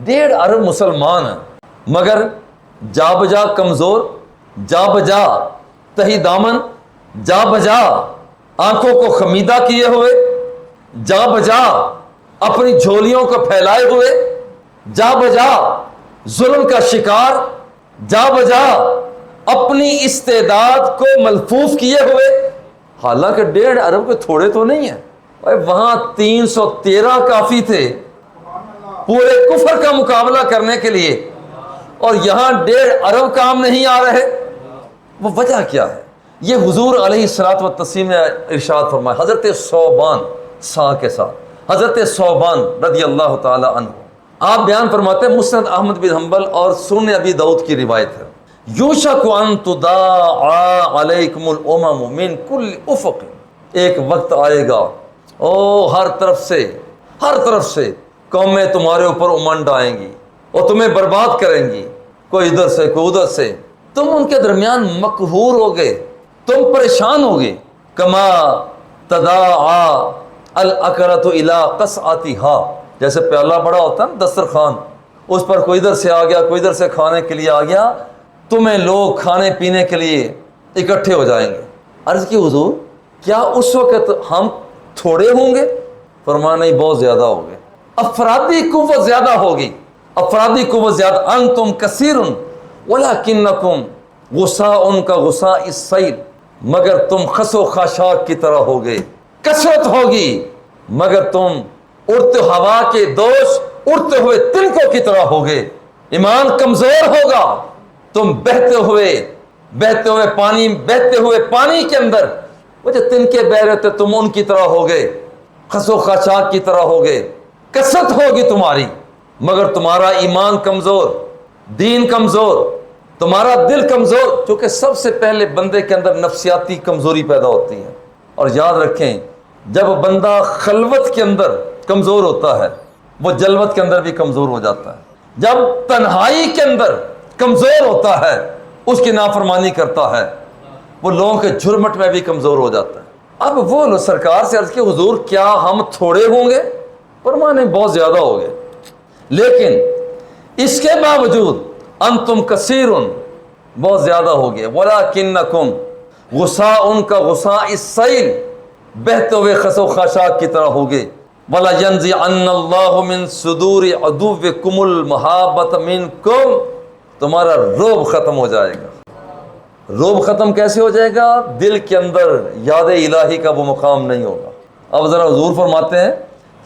1.5 ارب مسلمان ہیں، مگر جا بجا کمزور، جا بجا تہی دامن، جا بجا آنکھوں کو خمیدہ کیے ہوئے، جا بجا اپنی جھولیوں کو پھیلائے ہوئے، جا بجا ظلم کا شکار، جا بجا اپنی استعداد کو ملفوف کیے ہوئے۔ حالانکہ 1.5 ارب کے تھوڑے تو نہیں ہیں، وہاں 313 کافی تھے پورے کفر کا مقابلہ کرنے کے لیے، اور یہاں 1.5 ارب کام نہیں آ رہے۔ وہ وجہ کیا ہے؟ یہ حضور علیہ الصلوۃ والتسلیم نے ارشاد فرمایا، حضرت ثوبان سا کے ساتھ، حضرت ثوبان رضی اللہ تعالی عنہ آپ بیان فرماتے ہیں، مسند احمد بن حنبل اور سنن ابی داؤد کی روایت ہے، یوشک ان تداعى علیکم الامم من کل افق، ایک وقت آئے گا ہر طرف سے قومیں تمہارے اوپر امنڈ آئیں گی اور تمہیں برباد کریں گی، کوئی ادھر سے کوئی ادھر سے، تم ان کے درمیان مقہور ہوگے، تم پریشان ہوگے، کما تداعى الاکلۃ الی قصعتها، جیسے پیالہ بڑا ہوتا ہے نا دسترخوان، اس پر کوئی ادھر سے آ گیا کوئی ادھر سے کھانے کے لیے آ گیا، تمہیں لوگ کھانے پینے کے لیے اکٹھے ہو جائیں گے۔ عرض کی حضور کیا اس وقت ہم تھوڑے ہوں گے؟ فرمایا نہیں، بہت زیادہ ہوں گے، افرادی قوت زیادہ ہوگی، افرادی قوت زیادہ، انتم کثیر ولکنکم غصاء کا غصاء السیل، مگر تم خس و خاشاک کی طرح ہوگے، کثرت ہوگی مگر تم اڑتے ہوا کے دوش اڑتے ہوئے تنکوں کی طرح ہوگے، ایمان کمزور ہوگا، تم بہتے ہوئے پانی کے اندر وہ جو تنکے بہ رہے تھے تم ان کی طرح ہوگے، خس و خاشاک کی طرح ہوگے، کثرت ہوگی تمہاری مگر تمہارا ایمان کمزور، دین کمزور، تمہارا دل کمزور، چونکہ سب سے پہلے بندے کے اندر نفسیاتی کمزوری پیدا ہوتی ہے۔ اور یاد رکھیں، جب بندہ خلوت کے اندر کمزور ہوتا ہے وہ جلوت کے اندر بھی کمزور ہو جاتا ہے، جب تنہائی کے اندر کمزور ہوتا ہے اس کی نافرمانی کرتا ہے، وہ لوگوں کے جھرمٹ میں بھی کمزور ہو جاتا ہے۔ اب وہ لوگ سرکار سے عرض کی حضور کیا ہم تھوڑے ہوں گے؟ فرمایا نہیں، بہت زیادہ ہو گئے، لیکن اس کے باوجود انتم کثیر، بہت زیادہ ہو گئے، ولکنکم غصاء کا غصاء السیل، بہتے ہوئے خس و خاشاک کی طرح ہوگے، وَلَيَنزِعَنَّ اللَّهُ مِن صُدُورِ عَدُوِّكُمُ الْمَحَابَّةَ مِنكُمْ، تمہارا روب ختم ہو جائے گا۔ روب ختم کیسے ہو جائے گا؟ دل کے اندر یاد الہی کا وہ مقام نہیں ہوگا۔ اب ذرا حضور فرماتے ہیں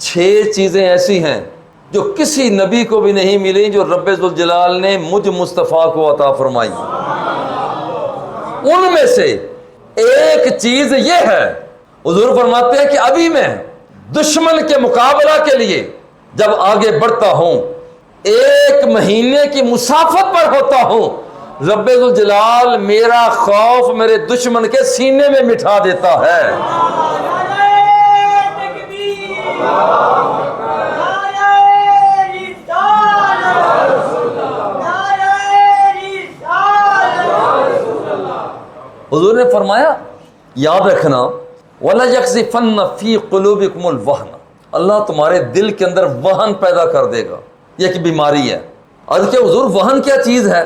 6 چیزیں ایسی ہیں جو کسی نبی کو بھی نہیں ملی، جو رب ذوالجلال نے مجھ مصطفیٰ کو عطا فرمائی۔ ان میں سے ایک چیز یہ ہے، حضور فرماتے ہیں کہ ابھی میں دشمن کے مقابلہ کے لیے جب آگے بڑھتا ہوں، 1 مہینے کی مسافت پر ہوتا ہوں، رب ذوالجلال میرا خوف میرے دشمن کے سینے میں مٹھا دیتا ہے۔ حضور نے فرمایا یاد رکھنا، وَلَيَقْذِفَنَّ فِي قُلُوبِكُمُ الْوَهْنَ، اللہ تمہارے دل کے اندر وہن پیدا کر دے گا، یہ ایک بیماری ہے۔ عرض کہ حضور وہن کیا چیز ہے؟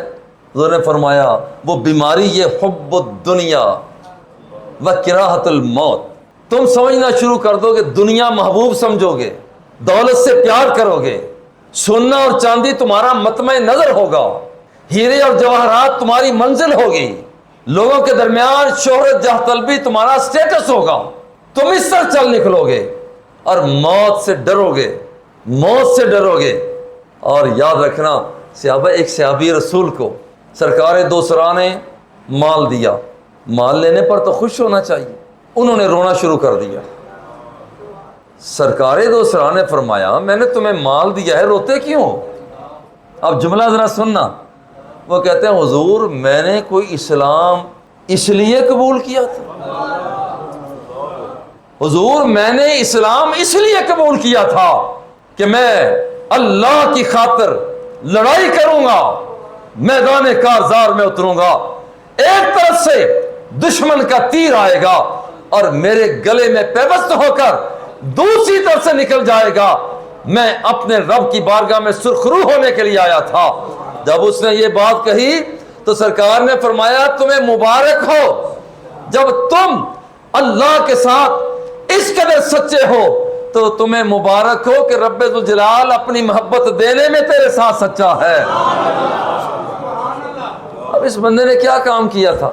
حضور نے فرمایا وہ بیماری یہ حب الدنیا وکراہت الموت، تم سمجھنا شروع کر دو کہ دنیا محبوب سمجھو گے، دولت سے پیار کرو گے، سونا اور چاندی تمہارا مطمع نظر ہوگا، ہیرے اور جواہرات تمہاری منزل ہوگی، لوگوں کے درمیان شہرت جاہ طلبی تمہارا سٹیٹس ہوگا، تم اس طرح چل نکلو گے اور موت سے ڈرو گے، موت سے ڈرو گے۔ اور یاد رکھنا، ایک صحابی رسول کو سرکار دو سرا نے مال دیا، مال لینے پر تو خوش ہونا چاہیے، انہوں نے رونا شروع کر دیا۔ سرکار دو سرا نے فرمایا میں نے تمہیں مال دیا ہے، روتے کیوں؟ اب جملہ ذرا سننا، وہ کہتے ہیں حضور میں نے کوئی اسلام اس لیے قبول کیا تھا، حضور میں نے اسلام اس لیے قبول کیا تھا کہ میں اللہ کی خاطر لڑائی کروں گا، میدان کارزار میں اتروں گا، ایک طرف سے دشمن کا تیر آئے گا اور میرے گلے میں پیوست ہو کر دوسری طرف سے نکل جائے گا، میں اپنے رب کی بارگاہ میں سرخرو ہونے کے لیے آیا تھا۔ جب اس نے یہ بات کہی تو سرکار نے فرمایا تمہیں مبارک ہو، جب تم اللہ کے ساتھ اس قدر سچے ہو تو تمہیں مبارک ہو کہ رب ذوالجلال اپنی محبت دینے میں تیرے ساتھ سچا ہے۔ اب اس بندے نے کیا کام کیا تھا؟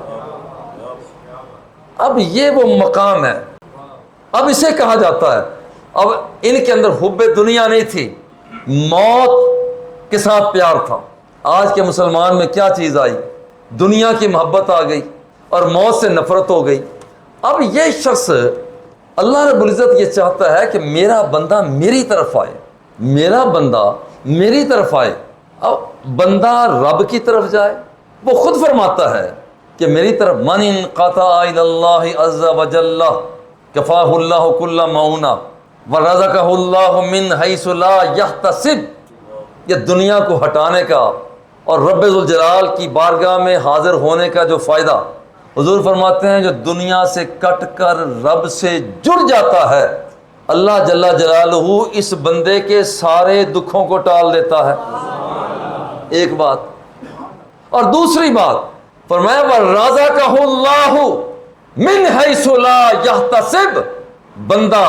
اب یہ وہ مقام ہے، اب اسے کہا جاتا ہے۔ اب ان کے اندر حب دنیا نہیں تھی، موت کے ساتھ پیار تھا۔ آج کے مسلمان میں کیا چیز آئی؟ دنیا کی محبت آ گئی اور موت سے نفرت ہو گئی۔ اب یہ شخص اللہ رب العزت یہ چاہتا ہے کہ میرا بندہ میری طرف آئے، میرا بندہ میری طرف آئے۔ اب بندہ رب کی طرف جائے، وہ خود فرماتا ہے کہ میری طرف من انقطع الی اللہ عز وجل کفاہ اللہ کل معونہ ورزقہ اللہ من حیث لا یحتسب۔ یہ دنیا کو ہٹانے کا اور رب ذوالجلال کی بارگاہ میں حاضر ہونے کا جو فائدہ، حضور فرماتے ہیں جو دنیا سے کٹ کر رب سے جڑ جاتا ہے، اللہ جل جلالہ اس بندے کے سارے دکھوں کو ٹال دیتا ہے۔ ایک بات، اور دوسری بات فرمایا وَرَزَقَهُ اللَّهُ مِنْ حَيْثُ لَا يَحْتَسِبُ۔ بندہ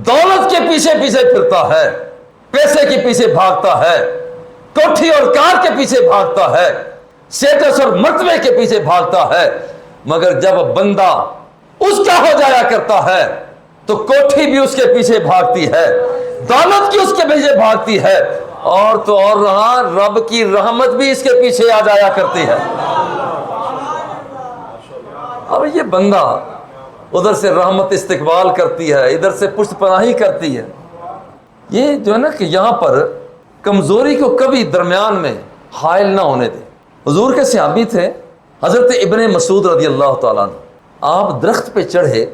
دولت کے پیچھے پیچھے پھرتا ہے، پیسے کے پیچھے بھاگتا ہے، کوٹھی اور کار کے پیچھے بھاگتا ہے، سٹیٹس اور مرتبے کے پیچھے بھاگتا ہے، مگر جب بندہ اس کا ہو جایا کرتا ہے تو کوٹھی بھی اس کے پیچھے بھاگتی ہے، دولت کی اس کے پیچھے بھاگتی ہے، اور تو اور رہا رب کی رحمت بھی اس کے پیچھے آ جایا کرتی ہے۔ اب یہ بندہ ادھر سے رحمت استقبال کرتی ہے، ادھر سے پشت پناہی کرتی ہے۔ یہ جو ہے نا کہ یہاں پر کمزوری کو کبھی درمیان میں حائل نہ ہونے دے۔ حضور کے صحابی تھے حضرت ابن مسعود رضی اللہ تعالیٰ عنہ، آپ درخت پہ چڑھے،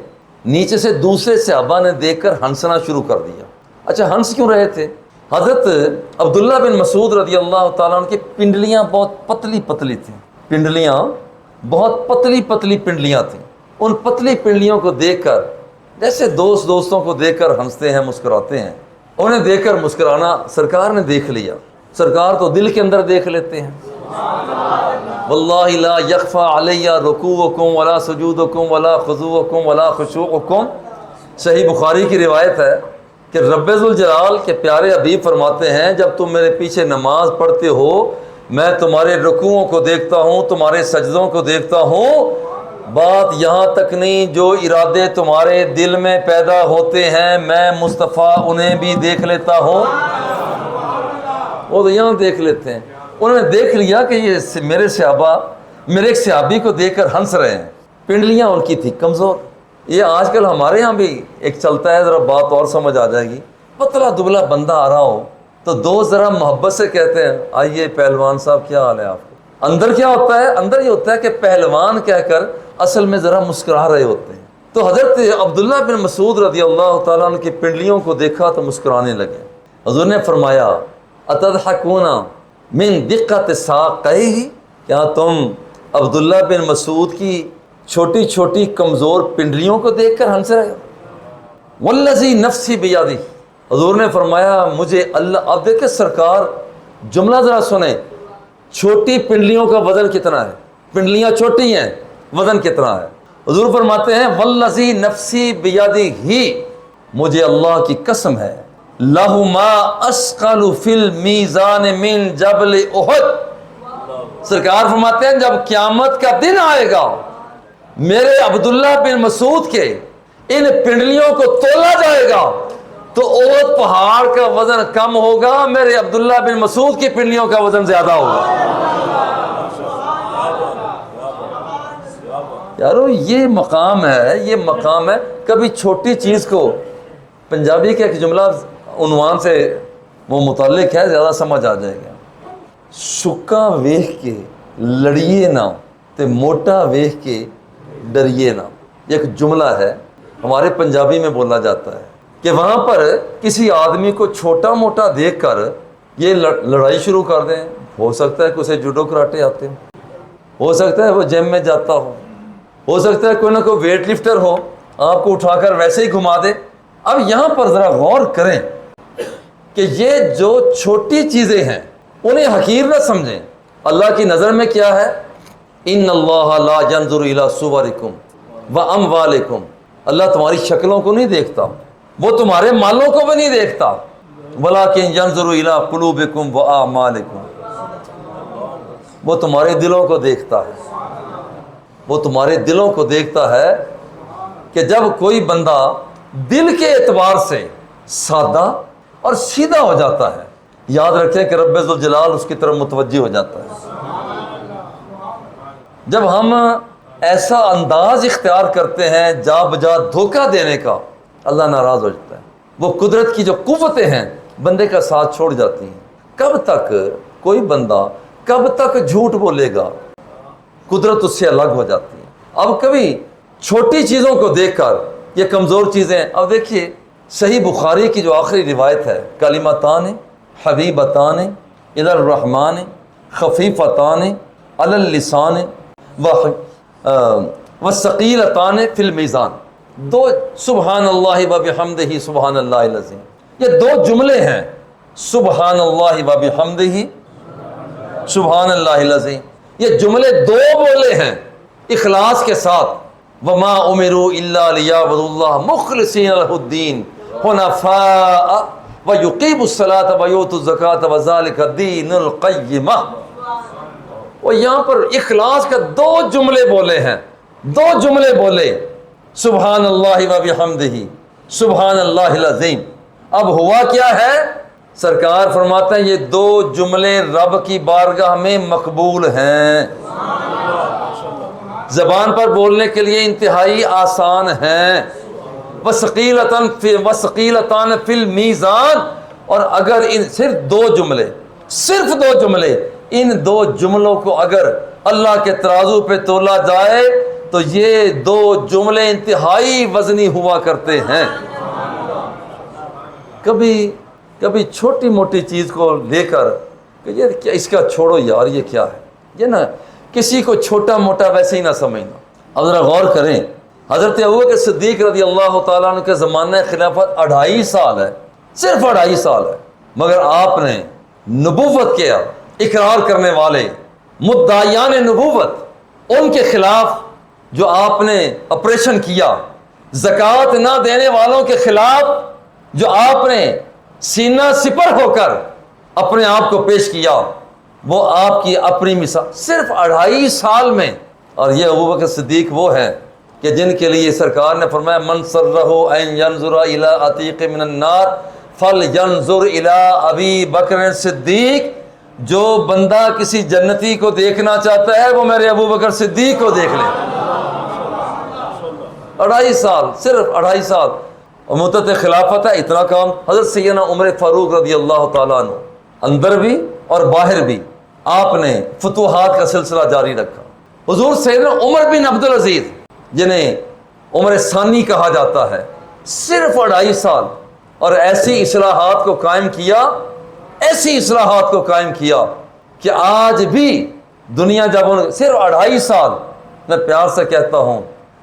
نیچے سے دوسرے صحابہ نے دیکھ کر ہنسنا شروع کر دیا۔ اچھا ہنس کیوں رہے تھے؟ حضرت عبداللہ بن مسعود رضی اللہ تعالیٰ عنہ کی پنڈلیاں بہت پتلی پتلی تھیں، پنڈلیاں بہت پتلی پتلی پنڈلیاں تھیں۔ ان پتلی پنڈلیوں کو دیکھ کر جیسے دوستوں کو دیکھ کر ہنستے ہیں، مسکراتے ہیں، انہیں دیکھ کر مسکرانا سرکار نے دیکھ لیا۔ سرکار تو دل کے اندر دیکھ لیتے ہیں۔ واللہ لا یخفی علی رکوعکم ولا سجودکم ولا خضوعکم ولا خشوعکم۔ صحیح بخاری کی روایت ہے کہ رب ذوالجلال کے پیارے حبیب فرماتے ہیں جب تم میرے پیچھے نماز پڑھتے ہو میں تمہارے رکوعوں کو دیکھتا ہوں، تمہارے سجدوں کو دیکھتا ہوں، بات یہاں تک نہیں جو ارادے تمہارے دل میں پیدا ہوتے ہیں میں مصطفیٰ انہیں بھی دیکھ لیتا ہوں۔ وہ تو یہاں دیکھ لیتے ہیں، انہوں نے دیکھ لیا کہ یہ میرے صحابہ میرے ایک صحابی کو دیکھ کر ہنس رہے ہیں، پنڈلیاں ان کی تھی کمزور۔ یہ آج کل ہمارے ہاں بھی ایک چلتا ہے، ذرا بات اور سمجھ آ جائے گی، پتلا دبلا بندہ آ رہا ہو تو دوست ذرا محبت سے کہتے ہیں آئیے پہلوان صاحب کیا حال ہے آپ کو؟ اندر کیا ہوتا ہے؟ اندر یہ ہوتا ہے کہ پہلوان کہہ کر اصل میں ذرا مسکرا رہے ہوتے ہیں۔ تو حضرت عبداللہ بن مسعود رضی اللہ تعالیٰ عنہ کی پنڈلیوں کو دیکھا تو مسکرانے لگے۔ حضور نے فرمایا اتضحکون من دقت ساقیہ، کیا تم عبداللہ بن مسعود کی چھوٹی چھوٹی کمزور پنڈلیوں کو دیکھ کر ہنس رہے ہو؟ والذی نفسی بیدہ، حضور نے فرمایا مجھے اللہ، اب دیکھیں سرکار جملہ ذرا سنیں، چھوٹی پنڈلیوں کا وزن کتنا ہے؟ پنڈلیاں چھوٹی ہیں، وزن کتنا ہے؟ حضور فرماتے ہیں والذی نفسی بیدہ ہی، مجھے اللہ کی قسم ہے، لہ ما اسقل فی المیزان من جبل احد۔ سرکار فرماتے ہیں جب قیامت کا دن آئے گا میرے عبداللہ بن مسعود کے ان پنڈلیوں کو تولا جائے گا تو احد پہاڑ کا وزن کم ہوگا، میرے عبداللہ بن مسعود کی پنڈلیوں کا وزن زیادہ ہوگا۔ یارو یہ مقام ہے، یہ مقام ہے. کبھی چھوٹی چیز کو، پنجابی کا ایک جملہ عنوان سے وہ متعلق ہے، زیادہ سمجھ آ جائے گا. سکا ویخ کے لڑیے نہ تے موٹا ویخ کے ڈریے نہ. یہ ایک جملہ ہے ہمارے پنجابی میں بولا جاتا ہے کہ وہاں پر کسی آدمی کو چھوٹا موٹا دیکھ کر یہ لڑائی شروع کر دیں. ہو سکتا ہے کہ اسے جوڈو کراٹے آتے ہو سکتا ہے وہ جم میں جاتا ہو سکتا ہے کوئی نہ کوئی ویٹ لفٹر ہو، آپ کو اٹھا کر ویسے ہی گھما دے. اب یہاں پر ذرا غور کریں کہ یہ جو چھوٹی چیزیں ہیں انہیں حقیر نہ سمجھیں. اللہ کی نظر میں کیا ہے؟ ان اللہ لا ينظر الى صورکم واموالکم. اللہ تمہاری شکلوں کو نہیں دیکھتا، وہ تمہارے مالوں کو بھی نہیں دیکھتا. ولکن ينظر الى قلوبکم واعمالکم. وہ تمہارے دلوں کو دیکھتا ہے. وہ تمہارے دلوں کو دیکھتا ہے کہ جب کوئی بندہ دل کے اعتبار سے سادہ اور سیدھا ہو جاتا ہے، یاد رکھیں کہ رب ذوالجلال اس کی طرف متوجہ ہو جاتا ہے. جب ہم ایسا انداز اختیار کرتے ہیں جا بجا دھوکہ دینے کا، اللہ ناراض ہو جاتا ہے. وہ قدرت کی جو قوتیں ہیں بندے کا ساتھ چھوڑ جاتی ہیں. کب تک کوئی بندہ کب تک جھوٹ بولے گا؟ قدرت اس سے الگ ہو جاتی ہے. اب کبھی چھوٹی چیزوں کو دیکھ کر یہ کمزور چیزیں، اب دیکھیے صحیح بخاری کی جو آخری روایت ہے، کلمتان حبیبتان الی الرحمن خفیفتان علی اللسان وثقیلتان فی المیزان. دو سبحان اللہ وبحمدہ سبحان اللہ العظیم، یہ دو جملے ہیں. سبحان اللہ وبحمدہ سبحان اللہ العظیم، یہ جملے دو بولے ہیں اخلاص کے ساتھ. وما امروا الا ليعبدوا الله مخلصین لہ الدین حنفاء ویقیموا الصلاۃ ویؤتوا الزکاۃ وذلک الدین القیمہ. اور یہاں پر اخلاص کا دو جملے بولے ہیں، دو جملے بولے، سبحان اللہ وبحمدہ سبحان اللہ العظیم. اب ہوا کیا ہے؟ سرکار فرماتے ہیں یہ دو جملے رب کی بارگاہ میں مقبول ہیں، زبان پر بولنے کے لیے انتہائی آسان ہیں. وثقیلتان فی المیزان. اور اگر ان صرف دو جملے ان دو جملوں کو اگر اللہ کے ترازو پہ تولا جائے تو یہ دو جملے انتہائی وزنی ہوا کرتے ہیں. کبھی چھوٹی موٹی چیز کو لے کر کہ یہ کیا، اس کا چھوڑو یار، یہ کیا ہے، یہ نا کسی کو چھوٹا موٹا ویسے ہی نہ سمجھنا. اب ذرا غور کریں، حضرت ابوبکر صدیق رضی اللہ تعالیٰ عنہ کے زمانہ خلافت 2.5 سال ہے، صرف 2.5 سال ہے، مگر آپ نے نبوت کیا اقرار کرنے والے مدعیان نبوت، ان کے خلاف جو آپ نے آپریشن کیا، زکوٰۃ نہ دینے والوں کے خلاف جو آپ نے سینہ سپر ہو کر اپنے آپ کو پیش کیا، وہ آپ کی اپنی مثال صرف 2.5 سال میں. اور یہ ابوبکر صدیق وہ ہیں کہ جن کے لیے سرکار نے فرمایا من سرہ ان ینظر الی عتیق من النار فلینظر الی ابی بکر صدیق. جو بندہ کسی جنتی کو دیکھنا چاہتا ہے وہ میرے ابوبکر صدیق کو دیکھ لے. 2.5 سال، صرف 2.5 سال اور مدت خلافت ہے. اتنا کام حضرت سیدنا عمر فاروق رضی اللہ تعالیٰ عنہ، اندر بھی اور باہر بھی آپ نے فتوحات کا سلسلہ جاری رکھا. حضور سیدنا عمر بن عبدالعزیز جنہیں عمر ثانی کہا جاتا ہے، صرف 2.5 سال اور ایسی اصلاحات کو قائم کیا کہ آج بھی دنیا جب صرف 2.5 سال، میں پیار سے کہتا ہوں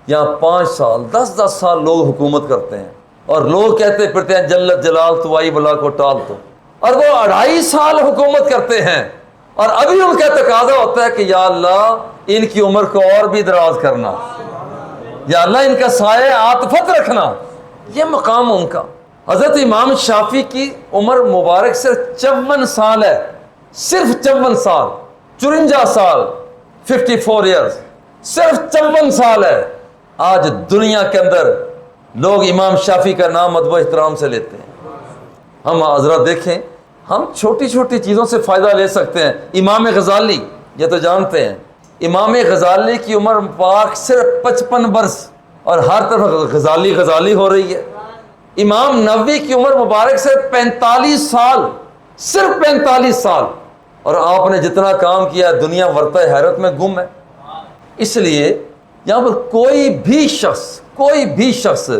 یہاں 5 سال 10 سال لوگ حکومت کرتے ہیں اور لوگ کہتے پھرتے ہیں جلت جلال تو آئی بلا کو ٹال تو، اور وہ 2.5 سال حکومت کرتے ہیں اور ابھی ان کا تقاضا ہوتا ہے کہ یا اللہ ان کی عمر کو اور بھی دراز کرنا، یا اللہ ان کا سایہ عاطفت رکھنا. یہ مقام ان کا. حضرت امام شافعی کی عمر مبارک صرف 54 سال ہے، صرف 54 سال، 54 سال 54 ایئرز، صرف 54 سال ہے. آج دنیا کے اندر لوگ امام شافعی کا نام ادب و احترام سے لیتے ہیں. ہم حضرات دیکھیں، ہم چھوٹی چھوٹی چیزوں سے فائدہ لے سکتے ہیں. امام غزالی یہ تو جانتے ہیں امام غزالی کی عمر پاک صرف 55 برس اور ہر طرف غزالی غزالی ہو رہی ہے. امام نووی کی عمر مبارک صرف 45 سال، صرف 45 سال، اور آپ نے جتنا کام کیا دنیا ورطہ حیرت میں گم ہے. اس لیے یہاں پر کوئی بھی شخص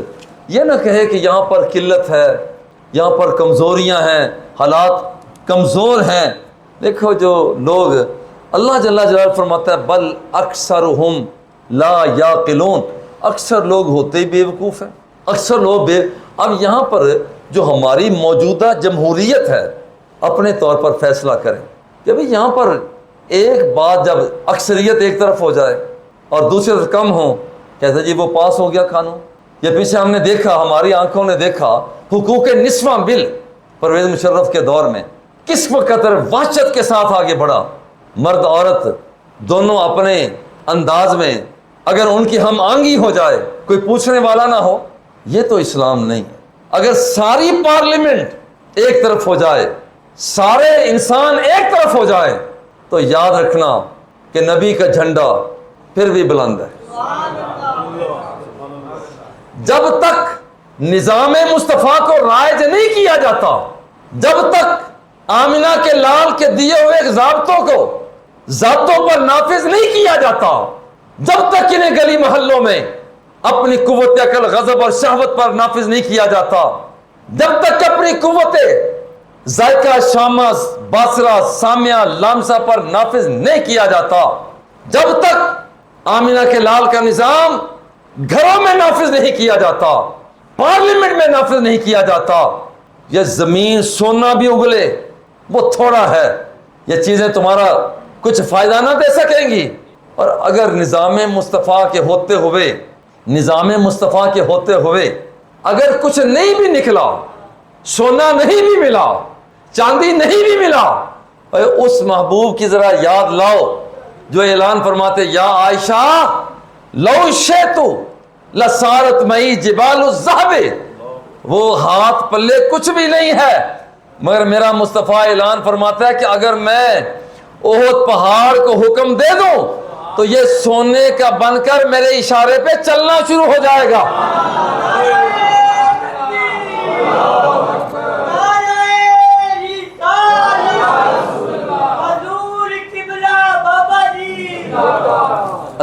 یہ نہ کہے کہ یہاں پر قلت ہے، یہاں پر کمزوریاں ہیں، حالات کمزور ہیں. دیکھو جو لوگ، اللہ جل جلالہ فرماتا ہے بل اکثرہم لا یعقلون، اکثر لوگ ہوتے ہی بیوقوف ہیں، اکثر لوگ اب یہاں پر جو ہماری موجودہ جمہوریت ہے اپنے طور پر فیصلہ کریں کہ بھئی یہاں پر ایک بات جب اکثریت ایک طرف ہو جائے اور دوسری طرف کم ہو، کہتے جی وہ پاس ہو گیا قانون. یہ پیچھے ہم نے دیکھا، ہماری آنکھوں نے دیکھا حقوق نسواں بل پرویز مشرف کے دور میں کس وقت وحشت کے ساتھ آگے بڑھا. مرد عورت دونوں اپنے انداز میں اگر ان کی ہم آنگی ہو جائے کوئی پوچھنے والا نہ ہو، یہ تو اسلام نہیں ہے. اگر ساری پارلیمنٹ ایک طرف ہو جائے، سارے انسان ایک طرف ہو جائے، تو یاد رکھنا کہ نبی کا جھنڈا پھر بھی بلند ہے. جب تک نظام مصطفیٰ کو رائج نہیں کیا جاتا، جب تک آمنہ کے لال کے دیے ہوئے ضابطوں پر نافذ نہیں کیا جاتا، جب تک انہیں گلی محلوں میں اپنی قوت عقل، غضب اور شہوت پر نافذ نہیں کیا جاتا، جب تک اپنی قوت ذائقہ، شامہ، باصرہ، سامیہ، لامسہ پر نافذ نہیں کیا جاتا، جب تک آمنہ کے لال کا نظام گھروں میں نافذ نہیں کیا جاتا، پارلیمنٹ میں نافذ نہیں کیا جاتا، یہ زمین سونا بھی اگلے وہ تھوڑا ہے، یہ چیزیں تمہارا کچھ فائدہ نہ دے سکیں گی. اور اگر نظام مصطفیٰ کے ہوتے ہوئے اگر کچھ نہیں بھی نکلا، سونا نہیں بھی ملا، چاندی نہیں بھی ملا، اس محبوب کی ذرا یاد لاؤ جو اعلان فرماتے یا عائشہ لو شئت لصارت معی جبال الذہب، وہ ہاتھ پلے کچھ بھی نہیں ہے مگر میرا مصطفیٰ اعلان فرماتا ہے کہ اگر میں احد پہاڑ کو حکم دے دوں تو یہ سونے کا بن کر میرے اشارے پہ چلنا شروع ہو جائے گا.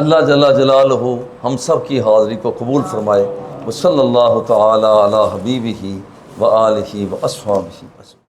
اللہ جل جلالہ ہم سب کی حاضری کو قبول فرمائے. وصلی اللہ تعالی علی حبیبہ و آلہ و اصحابہ.